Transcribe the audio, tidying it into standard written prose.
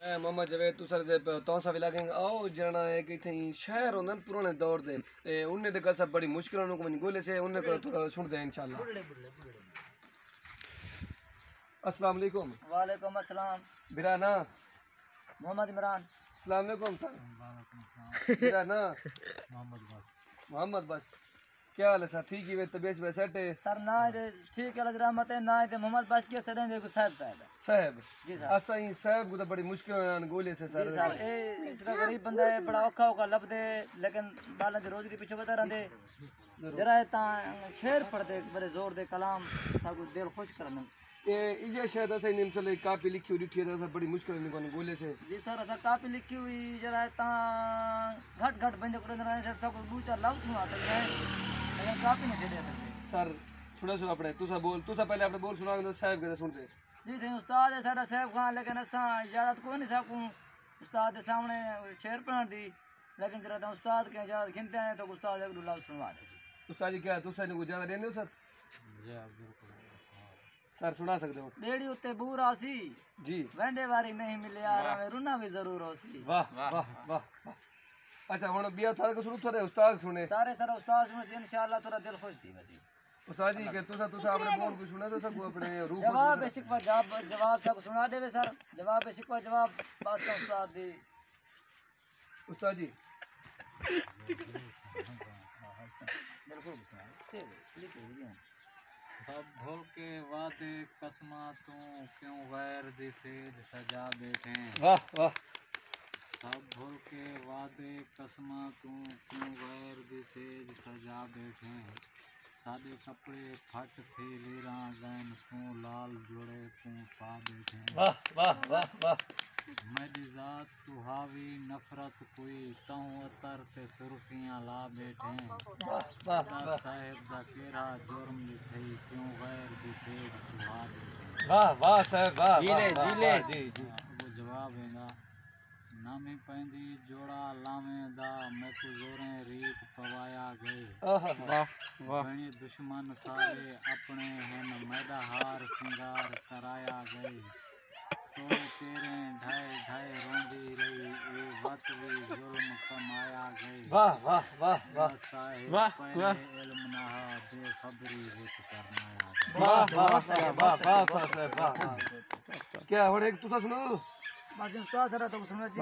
मोहम्मद जवेद तुसर दे तौसा इलाके आओ जना है कि थई शहर होंदन पुराने दौर दे ते उन्ने दे कसा बड़ी मुश्किलों को मन गोले से उन्ने को थोड़ा सुन दे इंशाल्लाह। अस्सलाम वालेकुम। वालेकुम अस्सलाम। बिरा ना मोहम्मद इमरान। अस्सलाम वालेकुम सर। वालेकुम अस्सलाम। बिरा ना मोहम्मद बस क्या हाल है सर? ठीक ही वे तबीयत में सेट है सर ना है ठीक है रहमत है ना है मोहम्मद बस के सदन देखो साहब जी सर असा ही साहब को तो बड़ी मुश्किल है गोले से सर। जी सर ए इसका गरीब बंदा है बड़ा औखा औखा लब दे लेकिन बाला दे रोज के पीछे बता रहंदे जरा ता शेर पढ़ दे बड़े जोर दे कलाम सागु दिल खुश करन ये इजे शायद ऐसे निम चले कापी लिखी हुई थी तो बड़ी मुश्किल है निकोन गोले से। जी सर ऐसा कापी लिखी हुई जरा ता घट घट बंद कर रहे सर तो दो चार लफ्ज सुना सकते हैं लेकिन कापी नहीं दे सकते सर। सुना सुना अपने तुसा बोल तुसा पहले अपने बोल सुना तो साहब के सुनते। जी सही उस्ताद है सारा साहब खान लेकिन असा इजाजत को नहीं सकूँ उस्ताद के सामने शेर पढ़ने दी लेकिन जरा उस्ताद के इजाजत खिलते हैं तो उस्ताद एक लफ्ज सुनवा दे। उस्ताद जी क्या तुसा ने गुजारा देंगे सर? जी बिल्कुल सर सुना सकते हो? बेड़ी उत्ते बूर आसी जी वेंदे वारी नहीं मिले यार हमें रुना भी जरूर होसी। वाह वाह वाह वाह। अच्छा हुन बिया थारे को शुरू थोड़े उस्ताद सुने सारे सारा उस्ताद सुने इंशाल्लाह थोड़ा दिल खुश थी वैसे उस्ताद जी के तुसा तुसा अपने बोल को सुना तो सब अपने रूह जवाब बेसिक पर जवाब सब सुना देवे सर जवाब बेसिक पर जवाब बस का उस्ताद दी उस्ताद जी बिल्कुल सुना सब भूल के वादे कसमा तू क्यों गैर दिसे सजा बैठे। वाह वाह। सब भूल के वादे कसमा तू क्यों गैर दिसे सजा बैठे। सादे कपड़े फट थे लीरा गैन तू लाल जोड़े तू पा बैठे। वाह वाह वाह वाह। मेरी जात तू हावी नफरत कोई तहु अतर ते सुर्खियां ला बैठे। वाह वाह साहेब दा केरा जुर्म लिखई क्यों गैर दिसे सुहा बैठे। वाह वाह साहब वाह जीले जी जी। वो जवाब है नामी पैंदी जोड़ा लावे दा मैं को जोरे रीत पवाया गए। वाह वाह। बने दुश्मन सारे अपने हैं मैदा हार सिंगार कराया गए। तो तेरे ढाई ढाई रोंदी रही ये वक्त भी जुल्म कमाया गए। वाह वाह वाह वाह साहिब पहले इल्म नहा बेखबरी विच करना वाह वाह वाह वाह साहब वाह। क्या और एक तुसा सुनो बस उस्ताद सर तो सुना जी